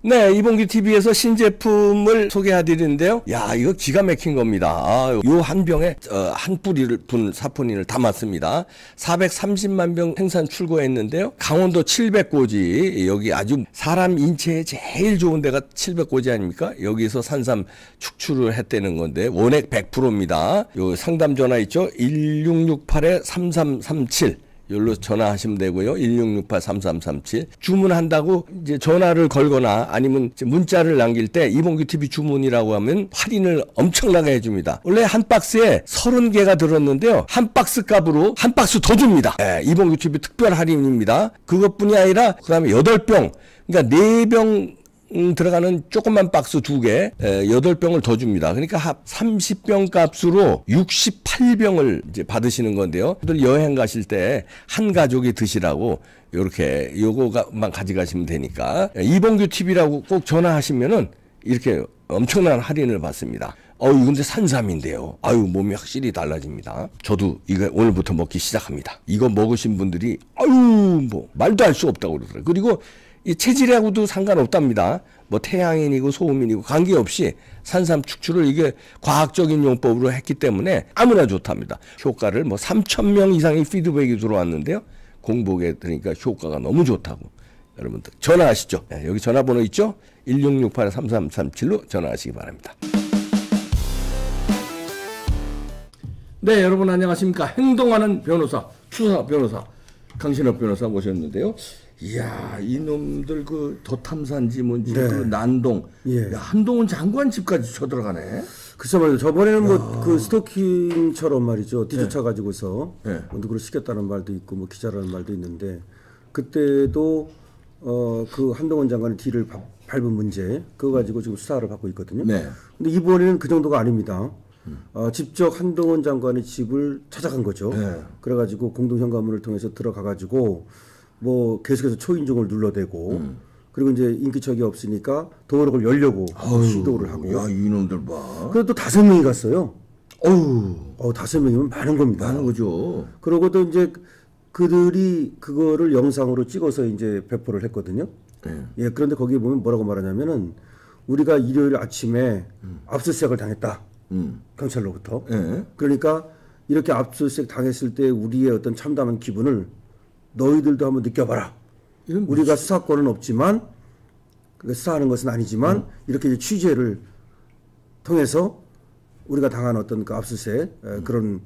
네, 이봉규 TV에서 신제품을 소개해드리는데요. 야, 이거 기가 막힌 겁니다. 요 한 병에 한 뿌리를 분 사포닌을 담았습니다. 430만 병 생산 출고했는데요. 강원도 700고지, 여기 아주 사람 인체에 제일 좋은 데가 700고지 아닙니까? 여기서 산삼 축출을 했다는 건데 원액 100%입니다. 요 상담 전화 있죠? 1668-3337. 여기로 전화하시면 되고요. 1668-3337. 주문한다고 이제 전화를 걸거나 아니면 문자를 남길 때 이봉규 TV 주문이라고 하면 할인을 엄청나게 해줍니다. 원래 한 박스에 30개가 들었는데요. 한 박스 값으로 한 박스 더 줍니다. 네, 이봉규 TV 특별 할인입니다. 그것뿐이 아니라 그 다음에 8병, 그러니까 4병 들어가는 조그만 박스 2개, 8병을 더 줍니다. 그러니까 합 30병 값으로 68병을 이제 받으시는 건데요. 여행 가실 때 한 가족이 드시라고 요렇게 요거만 가져가시면 되니까 이봉규 TV라고 꼭 전화하시면은 이렇게 엄청난 할인을 받습니다. 근데 산삼인데요. 몸이 확실히 달라집니다. 저도 이거 오늘부터 먹기 시작합니다. 이거 먹으신 분들이 뭐 말도 할 수 없다고 그러더라고요. 그리고 이 체질하고도 상관없답니다. 뭐 태양인이고 소음인이고 관계없이 산삼 축출을 이게 과학적인 용법으로 했기 때문에 아무나 좋답니다. 효과를 뭐 3,000명 이상의 피드백이 들어왔는데요. 공복에 들으니까 효과가 너무 좋다고. 여러분들 전화하시죠. 네, 여기 전화번호 있죠? 1668-3337로 전화하시기 바랍니다. 네, 여러분 안녕하십니까. 행동하는 변호사, 추사 변호사, 강신업 변호사 모셨는데요. 이야, 이놈들 그 도탐산지 뭔지 네. 그 난동, 예. 야, 한동훈 장관 집까지 쳐들어가네. 그쵸 말이죠. 저번에는 뭐 그 스토킹처럼 말이죠. 뒤쫓아 가지고서 누구를 시켰다는 말도 있고 뭐 기자라는 말도 있는데 그때도 그 한동훈 장관의 뒤를 밟은 문제 그거 가지고 지금 수사를 받고 있거든요. 네. 근데 이번에는 그 정도가 아닙니다. 직접 한동훈 장관의 집을 찾아간 거죠. 네. 그래가지고 공동현관문을 통해서 들어가가지고 뭐 계속해서 초인종을 눌러대고 그리고 이제 인기척이 없으니까 도어록을 열려고 시도를 하고. 야, 이놈들 봐. 그래도 또 5명이 갔어요. 5명이면 많은 겁니다. 많은 거죠. 그러고 또 이제 그들이 그거를 영상으로 찍어서 이제 배포를 했거든요. 예, 그런데 거기에 보면 뭐라고 말하냐면은 우리가 일요일 아침에 압수수색을 당했다. 경찰로부터. 그러니까 이렇게 압수수색 당했을 때 우리의 어떤 참담한 기분을 너희들도 한번 느껴봐라. 우리가 수사권은 없지만 수사하는 것은 아니지만 이렇게 이제 취재를 통해서 우리가 당한 어떤 그 압수수색 그런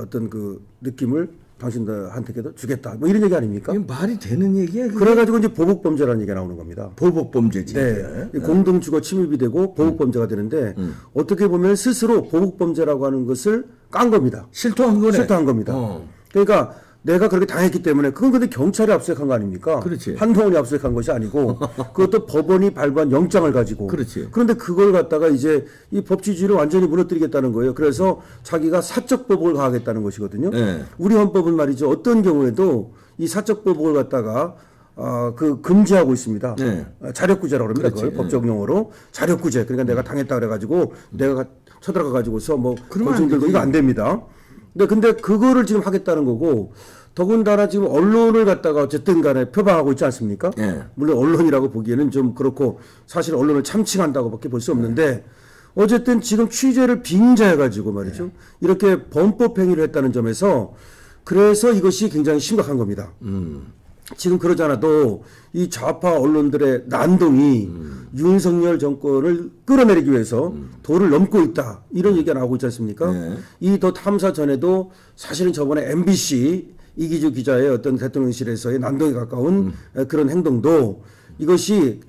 어떤 그 느낌을 당신들한테도 주겠다. 뭐 이런 얘기 아닙니까? 이게 말이 되는 얘기야? 그게? 그래가지고 이제 보복범죄라는 얘기가 나오는 겁니다. 보복범죄지. 네. 공동주거 침입이 되고 보복범죄가 되는데 어떻게 보면 스스로 보복범죄라고 하는 것을 깐 겁니다. 실토한 거네. 실토한 겁니다. 그러니까 내가 그렇게 당했기 때문에 그건 근데 경찰이 압수수색한 거 아닙니까? 그렇지. 한동훈이 압수수색한 것이 아니고 그것도 법원이 발부한 영장을 가지고. 그렇지. 그런데 그걸 갖다가 이제 이 법치주의를 완전히 무너뜨리겠다는 거예요. 그래서 자기가 사적 보복을 가하겠다는 것이거든요. 네. 우리 헌법은 말이죠. 어떤 경우에도 이 사적 보복을 갖다가 그 금지하고 있습니다. 네. 자력구제라고 그럽니다. 그걸 법적 용어로 자력구제. 그러니까 내가 당했다 그래가지고 내가 쳐들어가 가지고서 뭐 벌금 들고 이거 안 됩니다. 근데 그거를 지금 하겠다는 거고 더군다나 지금 언론을 갖다가 어쨌든 간에 표방하고 있지 않습니까? 물론 언론이라고 보기에는 좀 그렇고 사실 언론을 참칭한다고밖에 볼 수 없는데 어쨌든 지금 취재를 빙자해가지고 말이죠. 이렇게 범법 행위를 했다는 점에서 그래서 이것이 굉장히 심각한 겁니다. 지금 그러지 않아도 이 좌파 언론들의 난동이 윤석열 정권을 끌어내리기 위해서 도를 넘고 있다. 이런 얘기가 나오고 있지 않습니까? 이 더 탐사 전에도 사실은 저번에 MBC 이기주 기자의 어떤 대통령실에서의 난동에 가까운 그런 행동도 이것이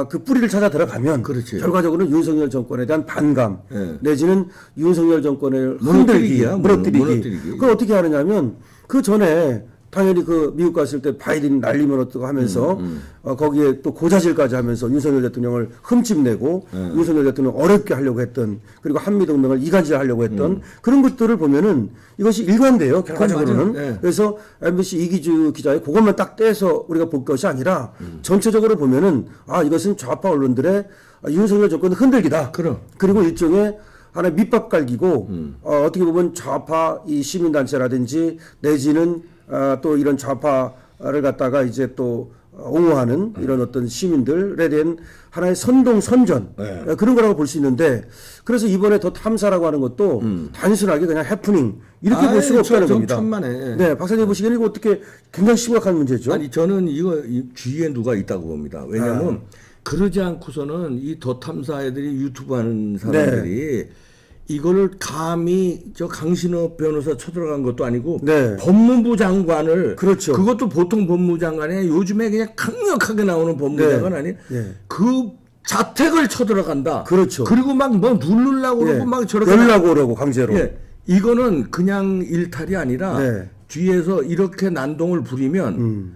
그 뿌리를 찾아 들어가면 그렇지. 결과적으로는 윤석열 정권에 대한 반감 내지는 윤석열 정권을 무너뜨리기. 그걸 어떻게 하느냐면 그 전에 당연히 그 미국 갔을 때 바이든 날리면 어떡하고 하면서 거기에 또 고자질까지 하면서 윤석열 대통령을 흠집내고 윤석열 대통령을 어렵게 하려고 했던 그리고 한미동맹을 이간질하려고 했던 그런 것들을 보면은 이것이 일관돼요. 결과적으로는. 그래서 MBC 이기주 기자의 그것만 딱 떼서 우리가 볼 것이 아니라 전체적으로 보면은 이것은 좌파 언론들의 윤석열 정권의 흔들기다. 그리고 일종의 하나의 밑밥 깔기고 어떻게 보면 좌파 이 시민단체라든지 내지는 또 이런 좌파를 갖다가 이제 또 옹호하는 이런 어떤 시민들에 대한 하나의 선동 선전 그런 거라고 볼 수 있는데 그래서 이번에 더 탐사라고 하는 것도 단순하게 그냥 해프닝 이렇게 볼 수가 없다는 겁니다. 천만에. 네, 박사님 보시기에는 이거 어떻게 굉장히 심각한 문제죠. 아니 저는 이거 뒤에 누가 있다고 봅니다. 왜냐하면 그러지 않고서는 이 더 탐사 애들이 유튜브 하는 사람들이 이거를 감히 저 강신업 변호사 쳐들어간 것도 아니고 법무부 장관을 그렇죠. 그것도 보통 법무부 장관에 요즘에 그냥 강력하게 나오는 법무부 장관 아니 그 자택을 쳐들어간다. 그렇죠. 그리고 막 뭐 누르려고 그러고 막 저렇게 열라고 그러고 강제로. 이거는 그냥 일탈이 아니라 뒤에서 이렇게 난동을 부리면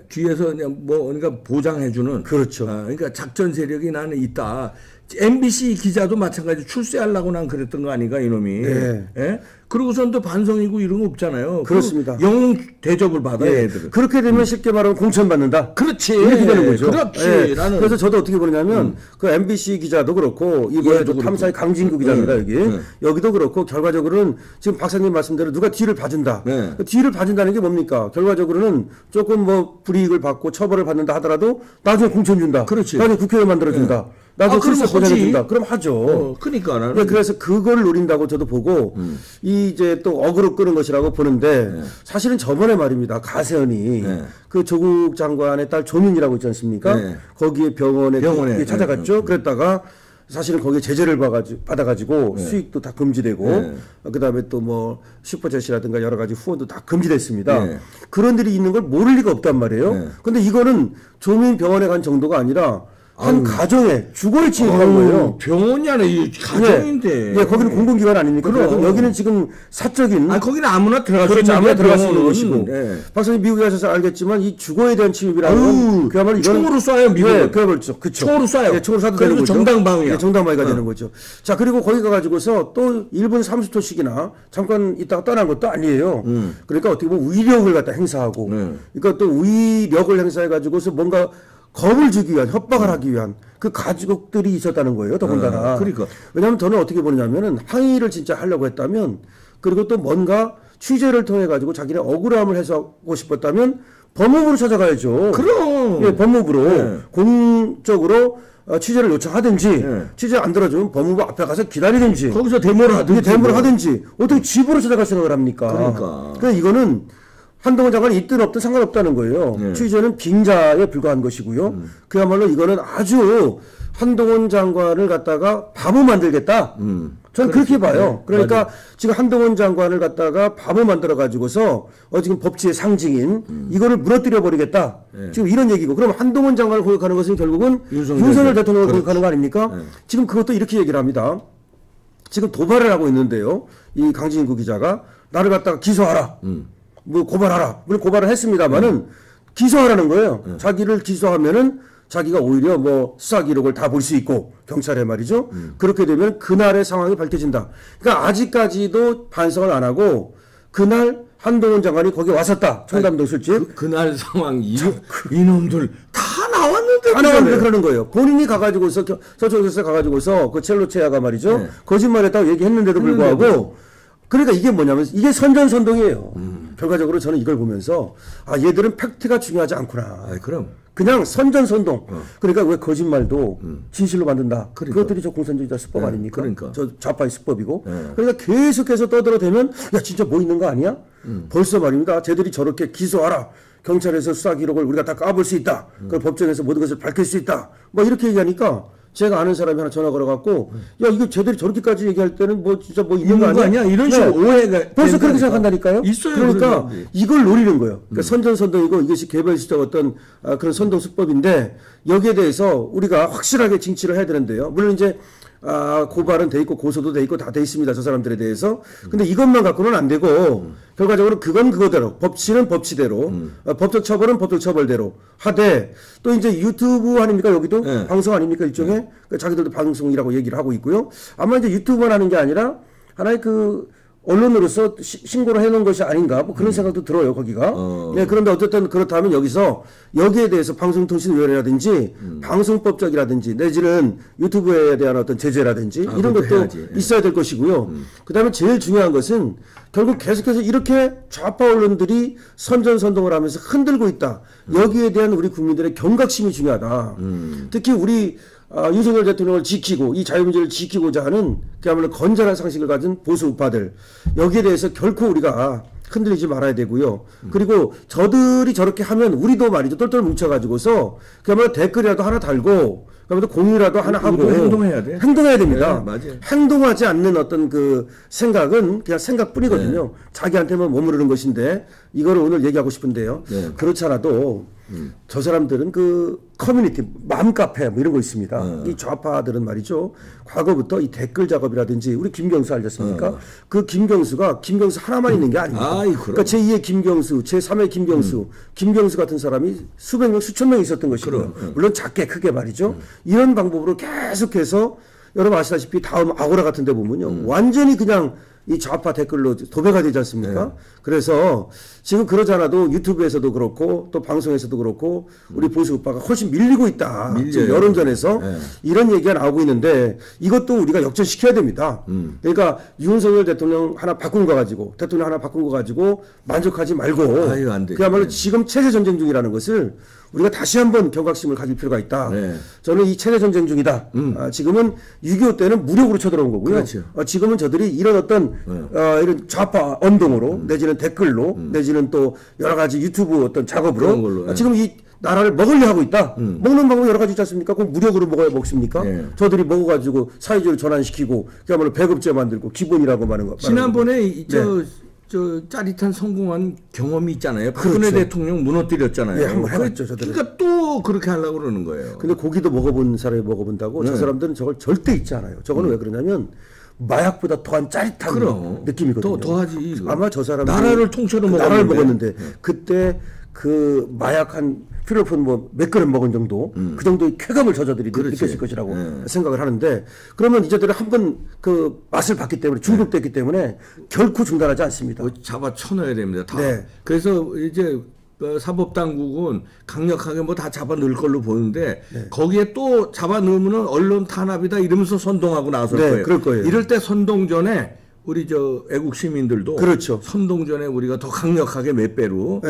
뒤에서 그냥 뭐 그러니까 보장해주는 그렇죠. 그러니까 작전 세력이 나는 있다. MBC 기자도 마찬가지 출세하려고 난 그랬던 거 아닌가 이놈이. 예? 그러고선 또 반성이고 이런 거 없잖아요. 그렇습니다. 영웅 대접을 받아야 애들은. 그렇게 되면 쉽게 말하면 공천받는다. 그렇지. 이렇게 되는 거죠. 그렇지. 나는 그래서 저도 어떻게 보냐면 그 MBC 기자도 그렇고 이번에 탐사의 강진구 기자입니다 여기. 여기도 그렇고 결과적으로는 지금 박사님 말씀대로 누가 뒤를 봐준다. 그 뒤를 봐준다는 게 뭡니까? 결과적으로는 조금 뭐 불이익을 받고 처벌을 받는다 하더라도 나중에 공천 준다. 그렇지. 나중에 국회의원 만들어준다. 나중에 출세 보장해준다. 그럼 하죠. 그러니까 나는. 그래서 그걸 노린다고 저도 보고 이 이제 또 어그로 끄는 것이라고 보는데 사실은 저번에 말입니다. 가세현이 그 조국 장관의 딸 조민이라고 있지 않습니까? 거기에 병원에 찾아갔죠. 그랬다가 사실은 거기에 제재를 받아가지고 수익도 다 금지되고 그다음에 또 뭐 슈퍼챗이라든가 여러 가지 후원도 다 금지됐습니다. 그런 일이 있는 걸 모를 리가 없단 말이에요. 근데 이거는 조민 병원에 간 정도가 아니라 한 가정에 주거에 침입한 거예요. 병원이 아니라 이 가정인데. 거기는 공공기관 아닙니까? 그럼 여기는 지금 사적인. 거기는 아무나 들어갈 수 그렇죠. 있는 아무나 들어갈 수 있는 것이고. 네. 박사님 미국에 가셔서 알겠지만 이 주거에 대한 침입이라는 건 그야말로 총으로 쏴요 미국은. 그렇죠. 그쵸. 총으로 쏴요. 총으로 쏴도 되는 거죠. 정당방위야. 정당방위가 되는 거죠. 자 그리고 거기 가가지고서 또 1분 30초씩이나 잠깐 있다가 떠난 것도 아니에요. 그러니까 어떻게 보면 위력을 갖다 행사하고, 그러니까 또 위력을 행사해가지고서 뭔가 겁을 주기 위한, 협박을 하기 위한 그 가족들이 있었다는 거예요, 더군다나. 그러니까. 왜냐하면 저는 어떻게 보느냐면은 항의를 진짜 하려고 했다면, 그리고 또 뭔가 취재를 통해가지고 자기네 억울함을 해소하고 싶었다면 법무부로 찾아가야죠. 그럼. 법무부로 공적으로 취재를 요청하든지, 취재 안 들어주면 법무부 앞에 가서 기다리든지, 거기서 데모를 하든지. 어떻게 집으로 찾아갈 생각을 합니까? 그러니까 이거는 한동훈 장관이 있든 없든 상관없다는 거예요. 취재는 빙자에 불과한 것이고요. 그야말로 이거는 아주 한동훈 장관을 갖다가 바보 만들겠다. 저는 그렇게 봐요. 그러니까 지금 한동훈 장관을 갖다가 바보 만들어 가지고서 지금 법치의 상징인 이거를 무너뜨려 버리겠다. 지금 이런 얘기고. 그럼 한동훈 장관을 공격하는 것은 결국은 윤석열 대통령을 공격하는 거 아닙니까? 지금 그것도 이렇게 얘기를 합니다. 지금 도발을 하고 있는데요. 이 강진구 기자가 나를 갖다가 기소하라. 뭐 고발하라. 물론 고발을 했습니다만은 기소하라는 거예요. 자기를 기소하면은 자기가 오히려 뭐 수사 기록을 다 볼 수 있고 경찰에 말이죠. 그렇게 되면 그날의 상황이 밝혀진다. 그러니까 아직까지도 반성을 안 하고 그날 한동훈 장관이 거기 왔었다. 청담동 술집. 그날 상황 이놈들 다 나왔는데. 다 나왔는데 그러는 거예요. 본인이 가가지고서 서초에서 가가지고서 그 첼로체아가 말이죠. 거짓말했다고 얘기했는데도 불구하고. 그러니까 이게 뭐냐면 이게 선전선동이에요. 결과적으로 저는 이걸 보면서 얘들은 팩트가 중요하지 않구나. 그럼. 그냥 선전선동. 그러니까 왜 거짓말도 진실로 만든다. 그것들이 저 공산주의자 수법 아닙니까? 그러니까. 저 좌파의 수법이고. 그러니까 계속해서 떠들어대면 야 진짜 뭐 있는 거 아니야? 벌써 말입니다. 쟤들이 저렇게 기소하라. 경찰에서 수사 기록을 우리가 다 까볼 수 있다. 그 법정에서 모든 것을 밝힐 수 있다. 뭐 이렇게 얘기하니까 제가 아는 사람이 하나 전화 걸어갖고 야 이거 쟤들이 저렇게까지 얘기할 때는 뭐 진짜 뭐 있는 거 아니야? 이런 식으로 오해가 벌써 그렇게 생각한다니까요. 있어요. 그러니까 이걸 노리는 거예요. 그러니까 선전선동이고 이것이 개별시적 어떤 그런 선동 수법인데 여기에 대해서 우리가 확실하게 징치를 해야 되는데요. 물론 이제 고발은 돼 있고 고소도 돼 있고 다 돼 있습니다. 저 사람들에 대해서. 근데 이것만 갖고는 안 되고 결과적으로 그건 그거대로 법치는 법치대로 법적 처벌은 법적 처벌대로 하되 또 이제 유튜브 아닙니까 여기도 방송 아닙니까 일종의 그러니까 자기들도 방송이라고 얘기를 하고 있고요. 아마 이제 유튜브만 하는 게 아니라 하나의 그 언론으로서 신고를 해놓은 것이 아닌가 뭐 그런 생각도 들어요 거기가. 네, 그런데 어쨌든 그렇다면 여기에 대해서 방송통신위원회라든지 방송법적이라든지 내지는 유튜브에 대한 어떤 제재라든지 이런 것도 해야지. 있어야 될 것이고요. 그다음에 제일 중요한 것은 결국 계속해서 이렇게 좌파 언론들이 선전선동을 하면서 흔들고 있다. 여기에 대한 우리 국민들의 경각심이 중요하다. 특히 우리 윤석열 대통령을 지키고 이 자유민주를 지키고자 하는 그야말로 건전한 상식을 가진 보수 우파들 여기에 대해서 결코 우리가 흔들리지 말아야 되고요. 그리고 저들이 저렇게 하면 우리도 말이죠. 똘똘 뭉쳐가지고서 그야말로 댓글이라도 하나 달고 그러면 공유라도 하나 하고 행동해야 돼. 행동해야 됩니다. 네, 맞아요. 행동하지 않는 어떤 그 생각은 그냥 생각뿐이거든요. 네. 자기한테만 머무르는 것인데 이거를 오늘 얘기하고 싶은데요. 네. 그렇잖아도 저 사람들은 그 커뮤니티 맘카페 뭐 이런 거 있습니다. 이 좌파들은 말이죠. 과거부터 이 댓글 작업이라든지 우리 김경수 알지 않습니까? 그 김경수 하나만 있는 게 아닙니다. 그러니까 제2의 김경수, 제3의 김경수, 김경수 같은 사람이 수백 명, 수천 명 있었던 것이고요. 물론 작게 크게 말이죠. 이런 방법으로 계속해서 여러분 아시다시피 다음 아고라 같은 데 보면요. 완전히 그냥 이 좌파 댓글로 도배가 되지 않습니까? 그래서 지금 그러지 않아도 유튜브에서도 그렇고 또 방송에서도 그렇고 우리 보수 우파가 훨씬 밀리고 있다. 지금 여론전에서 이런 얘기가 나오고 있는데 이것도 우리가 역전시켜야 됩니다. 그러니까 윤석열 대통령 하나 바꾼 거 가지고 만족하지 말고 그야말로 지금 체제 전쟁 중이라는 것을 우리가 다시 한번 경각심을 가질 필요가 있다. 저는 이 체제 전쟁 중이다. 지금은 6.25 때는 무력으로 쳐들어온 거고요. 그렇죠. 지금은 저들이 이런 어떤 이런 좌파 언동으로 내지는 댓글로 내지는 또 여러 가지 유튜브 어떤 작업으로 지금 이 나라를 먹으려 하고 있다. 먹는 방법이 여러 가지 있지 않습니까? 그럼 무력으로 먹습니까? 저들이 먹어가지고 사회주의를 전환시키고 그야말로 배급제 만들고 기본이라고 말하는 거. 지난번에 저 짜릿한 성공한 경험이 있잖아요. 박근혜 대통령 무너뜨렸잖아요. 네, 한번 해봤죠, 저들은. 그러니까 또 그렇게 하려고 그러는 거예요. 근데 고기도 먹어본 사람이 먹어본다고 저 사람들은 저걸 절대 잊지 않아요. 저거는 왜 그러냐면 마약보다 더한 짜릿한 느낌이거든요. 더하지. 아마 저 사람이 나라를 통째로 나라를 먹었는데 그때 그 마약 한 필로폰 뭐 몇 그램 먹은 정도 그 정도의 쾌감을 저들이 느꼈을 것이라고 생각을 하는데 그러면 이제들은 한번 그 맛을 봤기 때문에 중독됐기 때문에 결코 중단하지 않습니다. 잡아 쳐넣어야 됩니다. 다. 네. 그래서 이제 사법당국은 강력하게 뭐 다 잡아 넣을 걸로 보는데 거기에 또 잡아 넣으면은 언론 탄압이다 이러면서 선동하고 나설 거예요. 그럴 거예요. 이럴 때 선동 전에 우리 저 애국 시민들도 그렇죠. 선동 전에 우리가 더 강력하게 몇 배로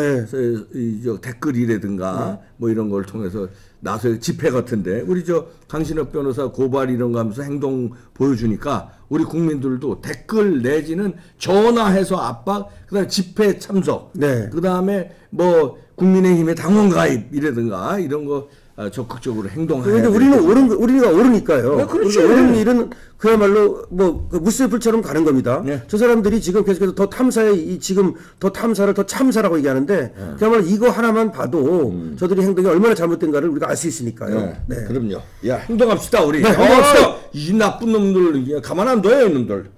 저 댓글이라든가 뭐 이런 걸 통해서 나서 집회 같은데 우리 저 강신업 변호사 고발 이런 거 하면서 행동 보여주니까 우리 국민들도 댓글 내지는 전화해서 압박 그다음에 집회 참석 그다음에 뭐 국민의힘의 당원 가입이라든가 이런 거 적극적으로 행동해야 돼. 우리가 옳으니까요. 우리가 옳은 일은 그야말로 뭐 무쇠불처럼 가는 겁니다. 저 사람들이 지금 계속해서 더 탐사를 더 참사라고 얘기하는데 그야말로 이거 하나만 봐도 저들이 행동이 얼마나 잘못된가를 우리가 알 수 있으니까요. 그럼요. 야 행동합시다 우리. 행동합시다. 이 나쁜 놈들 가만 안 둬요 이놈들.